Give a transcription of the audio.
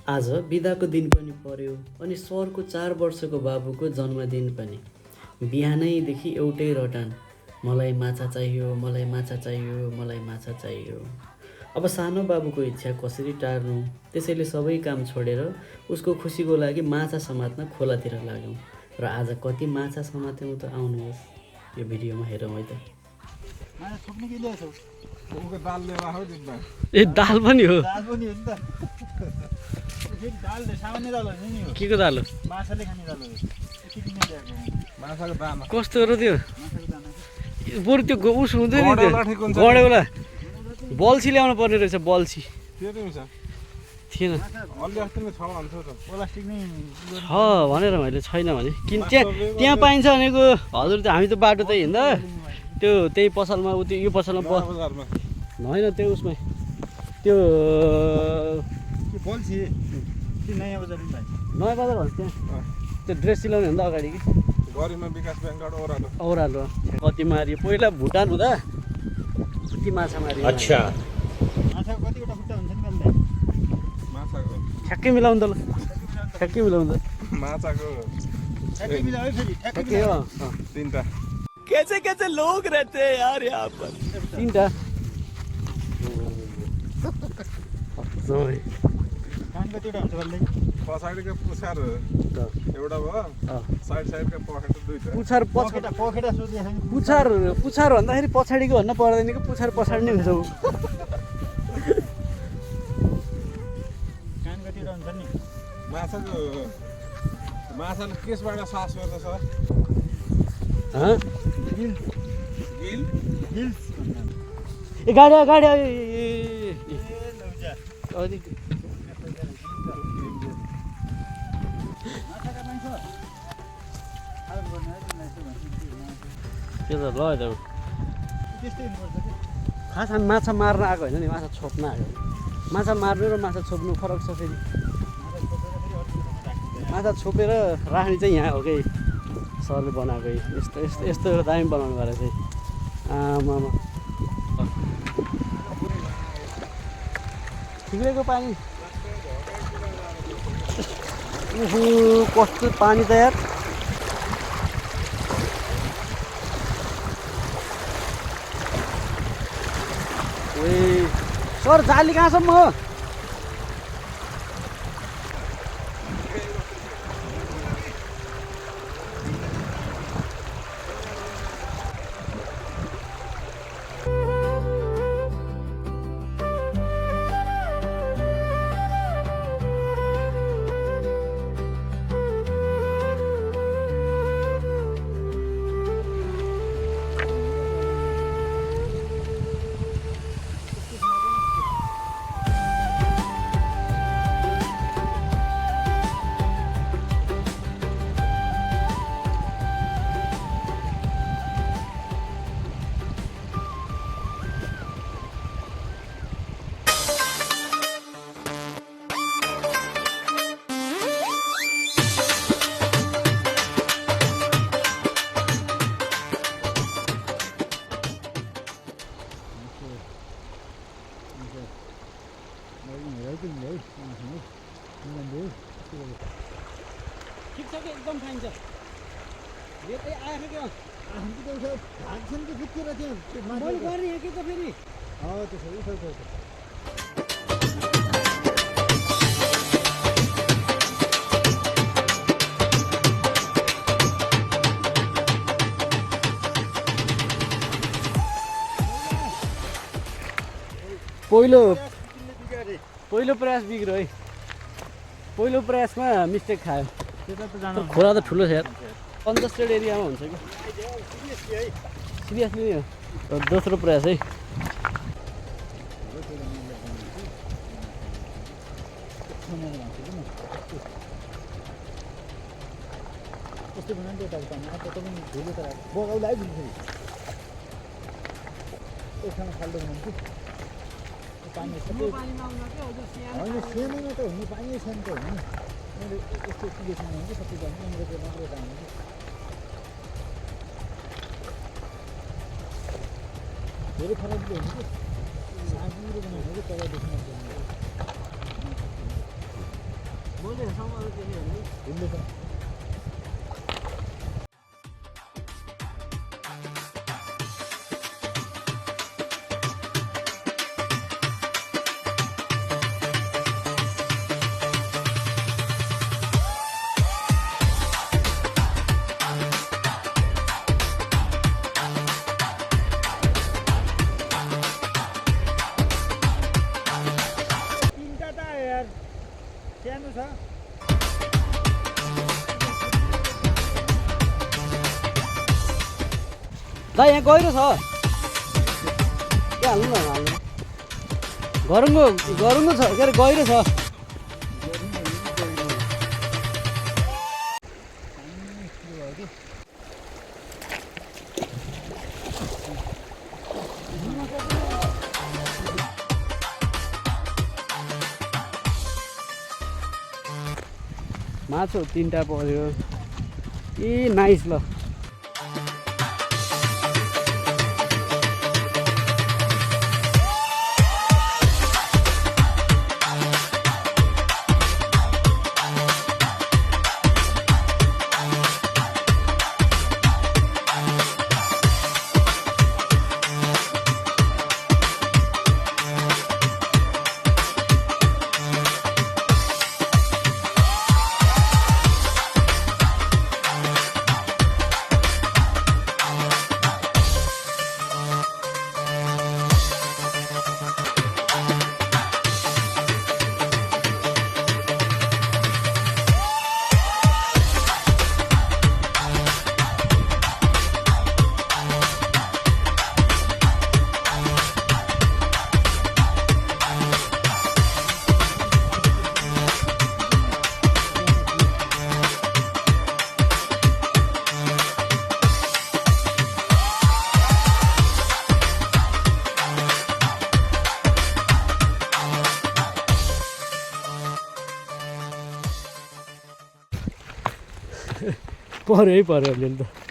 आज बिदाको दिन पनि पर्यो अनि सरको 4 वर्षको बाबुको जन्मदिन पनि। बिहानैदेखि एउटै रटान, मलाई माछा चाहियो, मलाई माछा चाहियो, मलाई माछा चाहियो। अब सानो बाबुको इच्छा कसरी टार्नु, त्यसैले सबै काम छोडेर उसको खुसीको लागि माछा समात्न खोलातिर लाग्यौँ। र आज कति माछा समात्यौँ त आउनुहोस् यो भिडियोमा हेरौँ है त। ए दाल पनि हो, के को दाल हो? कस्तो र त्यो बरु त्यो उस हुँदैन त्यो गडेउला बल्छी ल्याउनु पर्ने रहेछ। बल्छी थिएन छ भनेर मैले छैन भने किन त्यहाँ पाइन्छ भनेको। हजुर त हामी त बाटो त हिँड्दा त्यो त्यही पसलमा त्यो यो पसलमा होइन त्यो उसमै त्यो नयाँ बजार भन्छ त्यहाँ त्यो ड्रेस सिलाउने भन्दा अगाडि कि औरालो कति मारियो पहिला भुटान हुँदा कति माछा मारियो। अच्छा ठ्याक्कै मिलाउनु त ल ठ्याक्कै मिलाउनु त माछाको ठ्याक्कै हो। तीनटा कैसे कैसे लोग रहते हैं यार यहाँ पर। तीनटा पछाडिको पुछार एउटा भयो, साइड साइडको पखेटा दुईटा। पुछार पुछार भन्दाखेरि पछाडिको भन्न पर्दैन कि पुछार पछाडि नै हुन्छ। माछाले केसबाट सास गर्छ सर? ए गाडी गाडी त्यो त ल खास हामी माछा मार्न आएको होइन नि, माछा छोप्न आएको। माछा मार्नु र माछा छोप्नु फरक छ फेरि। माछा छोपेर राख्ने चाहिँ यहाँ हो कि सरले बनाएको यस्तो यस्तो यस्तो दामी बनाउनु भएर चाहिँ आमामा ठिकैको पानी। कस्तो पानी त यार। ए सर जाली कहाँसम्म हो? ठिक छ कि एकदम खाइन्छ। यो चाहिँ आएको क्या भाग्छन् कि फुत्केर थियो मैले गर्ने हो कि त फेरि त्यसो पहिलो प्रयास बिग्रो है। पहिलो प्रयासमा मिस्टेक खायो। खोला त ठुलो छ यार, कन्जस्टेड एरियामा हुन्छ कि सिरियसली नै हो। दोस्रो प्रयास है। पानी सबै होइन सेमैमा त हुनु पानी छैन त हुनु। मैले यस्तो सिलेसन हुन्छ सबै पानी मेरो मात्रै पानी धेरै फरक हुन्छ कि साँझिरो बनाउनु कि तलदेखि सानो छ दा यहाँ गहिरो छ के हाल्नु न हाल्नु गरुङ्गो छ के अरे गहिरो छ माछा 3टा पर्यो ए नाइस ल पर्यो है पर्यो अलिअलि त